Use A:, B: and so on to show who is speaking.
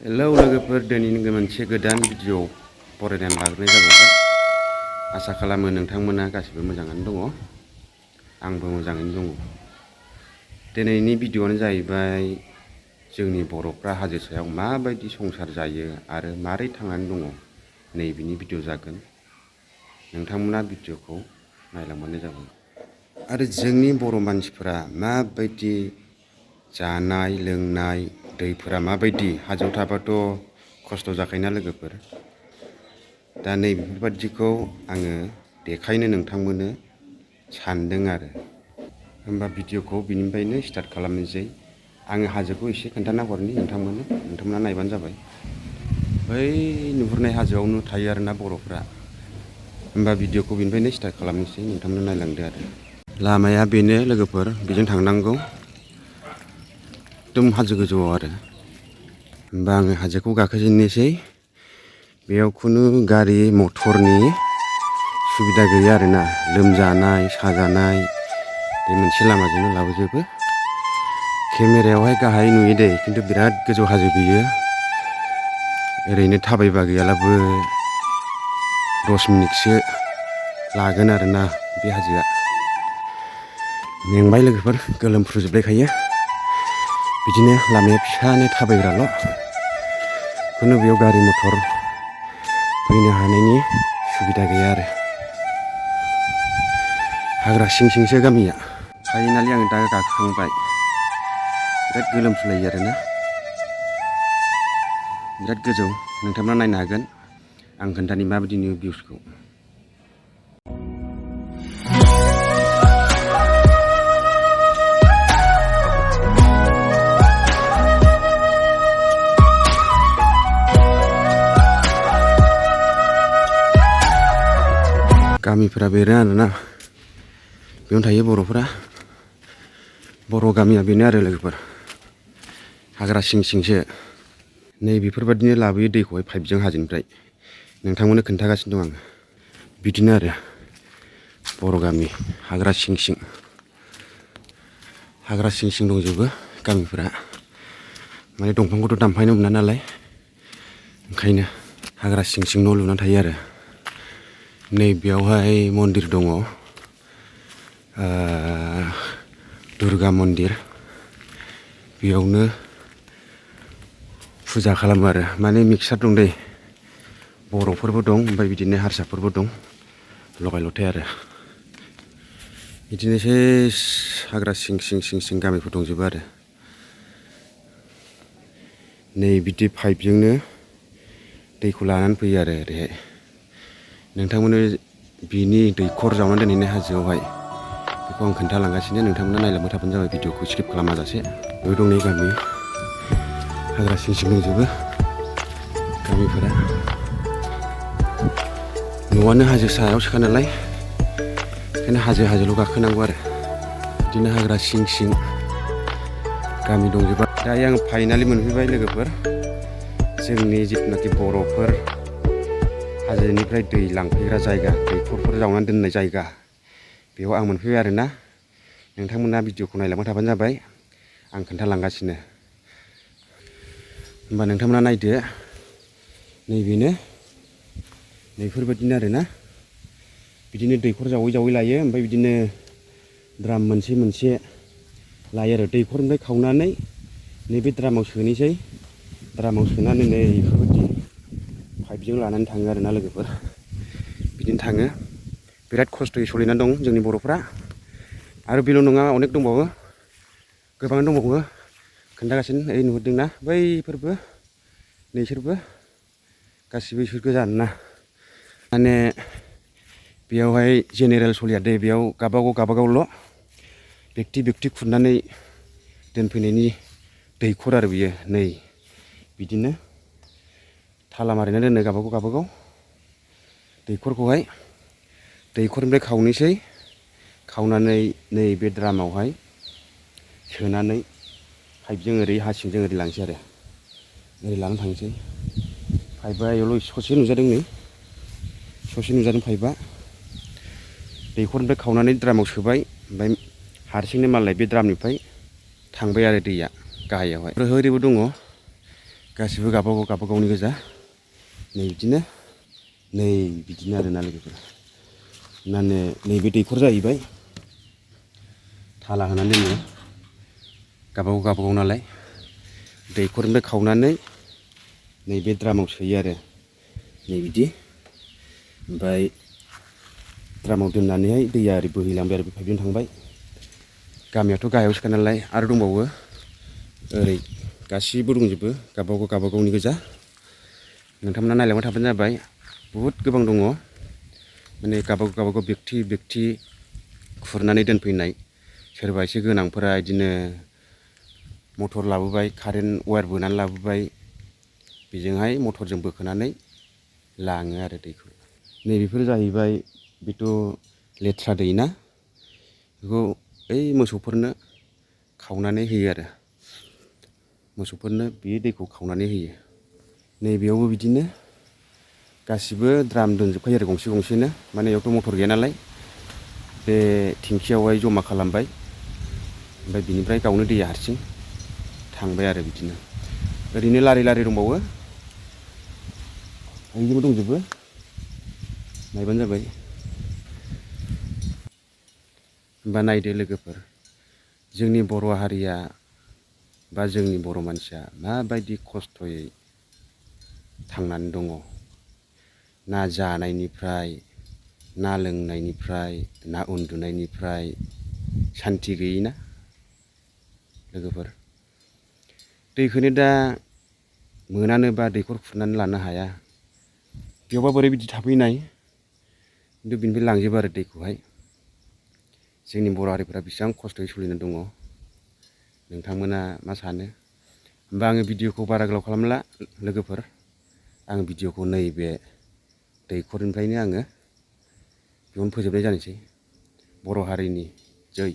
A: Hello लोगोफोर, दिनै मोनसे गोदान भिडिअ फरायनानै लाग्रोनाय जाबाय। आसा खालामो नोंथांमोना गासिबो मोजाङैनो दङ। आंबो मोजाङैनो दङ। दिनैनि भिडिअआनो जाहैबाय जोंनि बर'फ्रा हाजो सायाव माबायदि संसार जायो आरो मारै थांनानै दङ, नैबेनि भिडिअ जागोन। नोंथांमोना भिडिअखौ नायलांबानो जाबाय। आरो जोंनि बर' मानसिफोरा माबायदि जानाय लोंनाय, दैफोरा माबायदि, हाजोआव थाबाथ' खस्थ' जाखायोना लोगोफोर। दा नैबेफोरबादिखौ आङो देखायनो नोंथांमोननो सानदों आरो। होमबा भिडिअखौ बिनिफ्रायनो स्टार्ट खालामनोसै। आङो हाजोखौ एसे खोन्थाना हरनि नोंथांमोना नायबानो जाबाय। बै नुहुरनाय हाजोआवनो थायो आरोना बर'फ्रा। होमबा भिडिअखौ बिनिफ्रायनो स्टार्ट खालामनोसै, नोंथांमोना नायलांदो आरो। लामाया बेनो लोगोफोर, बेजों थांनांगौ। एकदम हाजो गोजौआव आरो। होमबा आङो हाजोखौ गाखोजेननोसै। बेयाव खुनु गारि मथरनि सुबिदा गैया आरोना। लोमजानाय साजानाय बे मोनसे लामाजोंनो लाबोजोबो। केमेरायावहाय गाहाय नुयो दे, खिन्थु बिराद गोजौ हाजो बियो। ओरैनो थाबायबा गैयालाबो 10 मिनिटसो लागोन आरोना बे हाजोआ। मेंबाय लोगोफोर, गोलोमफ्रुजोबलायखायो। बिदिनो लामाया फिसानो थाबायग्राल'। खुनु बेयाव गारि मथर फैनो हानायनि सुबिदा गैया आरो। हाग्रा सिं सिंसो गामिया। फाइनालि आं दा गाखोखांबाय। बिराद गोलोमफ्रुलायो आरोना। बिराद गोजौ, नोंथांमोना नायनो हागोन। आं खोन्थानि माबायदि नुयो भिउसखौ। गामिफोरा बेनो आरोना। बेयावनो थायो बर'फोरा। बर' गामिया बेनो आरो लोगोफोर, हाग्रा सिं सिंसो। नै बेफोरबादिनो लाबोयो दैखौहाय पाइपजों हाजोनिफ्राय। नोंथांमोननो खोन्थागासिनो दं आङो। बिदिनो आरो बर' गामि, हाग्रा सिं सिं। हाग्रा सिं सिं दंजोबो गामिफोरा। माने दंफांखौथ' दानफायनो मोना नालाय, ओंखायनो हाग्रा सिं सिं न' लुनानै थायो आरो। नै बेयावहाय मन्दिर दङ, दुर्गा मन्दिर। बेयावनो फुजा खालामो आरो। माने मिक्सार दं दै, बर'फोरबो दं, ओमफ्राय बिदिनो हारसाफोरबो दं, लगाय लथाय आरो। बिदिनोसै हाग्रा सिं सिं सिं सिं गामिफोर दंजोबो आरो। नै बिदि पाइपजोंनो दैखौ लानानै फैयो आरो ओरैहाय। नोंथांमोननो बिनि दैखर जावनानै दोनहैनाय हाजोआवहाय, बेखौ आं खोन्थालांगासिनो। नोंथांमोना नायलांबाय थाबानो जाबाय भिडिअखौ स्किप खालामाजासे। बेयाव दं नै गामि, हाग्रा सिं सिं दंजोबो गामिफोरा। न'आनो हाजो सायावसोखा नालाय, ओंखायनो हाजोल' गाखोनांगौ आरो। बिदिनो हाग्रा सिं सिं गामि दंजोबो। दायो आं फाइनालि मोनफैबाय लोगोफोर, जोंनि जिथुनाखि बर'फोर हाजोनिफ्राय दै लांफैग्रा जायगा, दैखरफोर जावनानै दोननाय जायगा, बेयाव आं मोनफैबाय आरोना। नोंथांमोना भिडिअखौ नायलांबाय थाबानो जाबाय, आं खोन्थालांगासिनो। होमबा नोंथांमोना नायदो। नैबेनो, नैफोरबायदिनो आरोना। बिदिनो दैखर जावै जावै लायो, ओमफ्राय बिदिनो द्राम मोनसे मोनसे लायो आरो। दैखरनिफ्राय खावनानै नैबे द्रामाव सोनोसै। द्रामाव सोनानै नै बेफोरबायदि पाइपजों लानानै थाङो आरोना लोगोफोर। बिदिनो थाङो। बिराद खस्थ'यै सोलिनानै दं जोंनि बर'फ्रा। आरो बेल' नङा, अनेक दंबावो, गोबां दंबावो। खोन्थागासिनो, ओइ नुहुरदोंना बैफोरबो, नैसोरबो गासिबो इसोर गोजा आरोना। माने बेयावहाय जेनेरेल सलिया दै, बेयाव गावबागावल' बेक्ति खुरनानै दोनफैनायनि दैखर आरो बियो। नै बिदिनो थाला मारिनानै दोनो गावबागाव दैखरखौहाय। दैखरनिफ्राय खावनोसै, खावनानै नै बे द्रामावहाय सोनानै पाइपजों ओरै हा सिंजों ओरै लांसै आरो। ओरै लानानै थांसै। पाइपआ एयावल' ससे नुजादों, नै ससे नुजादों पाइपआ। दैखरनिफ्राय खावनानै द्रामाव सोबाय, ओमफ्राय हारसिंनो मालाय बे द्रामनिफ्राय थांबाय आरो दैया गाहायावहाय। ओरैबो दङ, गासिबो गावबागावनि गोजा नै बिदिनो आरोना लोगोफोर नानो नैबे दैखर जाहैबाय थाला होनानै दोनो गावबागाव नालाय दैखरनिफ्राय खावनानै नैबे द्रामाव सोयो आरो नै बिदि ओमफ्राय द्रामाव दोननानैहाय दैया ओरै बोहैलांबाय आरो बे पाइपजों थांबाय गामियाथ' गाहायावसोखा नालाय आरो दंबावो ओरै गासिबो दंजोबो गावबागावनि गोजा नोंथांमोना नायलांबाय थाबानो जाबाय बहुद गोबां दङ माने गावबागाव बेक्ति खुरनानै दोनफैनाय सोरबा एसे गोनांफोरा बिदिनो मटर लाबोबाय कारेन्ट वायार बोनानै लाबोबाय बेजोंहाय मटरजों बोखोनानै लाङो आरो दैखौ नैबेफोर जाहैबाय बेथ' लेथ्रा दै ना बेखौ ओइ मोसौफोरनो खावनानै होयो आरो मोसौफोरनो बे दैखौ खावनानै होयो नैबेयावबो बिदिनो गासिबो द्राम दोनजोबखायो आरो गंसेनो माने बेयावथ' मटर गैया नालाय बे टेंखियावहाय जमा खालामबाय ओमफ्राय बिनिफ्राय गावनो दैया हारसिं थांबाय आरो बिदिनो ओरैनो लारि दंबावो बयनिबो दंजोबो नायबानो जाबाय होमबा नायदो लोगोफोर जोंनि बर' हारिया बा जोंनि बर' मानसिया माबायदि खस्थ'यै थांनानै दङ ना जानायनिफ्राय ना लोंनायनिफ्राय ना उन्दुनायनिफ्राय सान्थि गैयि ना लोगोफोर दैखौनो दा मोनानोबा दैखर खुरनानै लानो हाया बेयावबा बोरै बिदि थाफैनाय खिन्थु बिनिफ्राय लांजोबो आरो दैखौहाय जोंनि बर' हारिफ्रा बेसेबां खस्थ'यै सोलिनानै दङ नोंथांमोना मा सानो होमबा आङो भिडिअखौ बारा गोलाव खालामला लोगोफोर आं भिडिअखौ नैबे दैखरनिफ्रायनो आङो बेयावनो फोजोबनाय जानोसै बर' हारिनि जै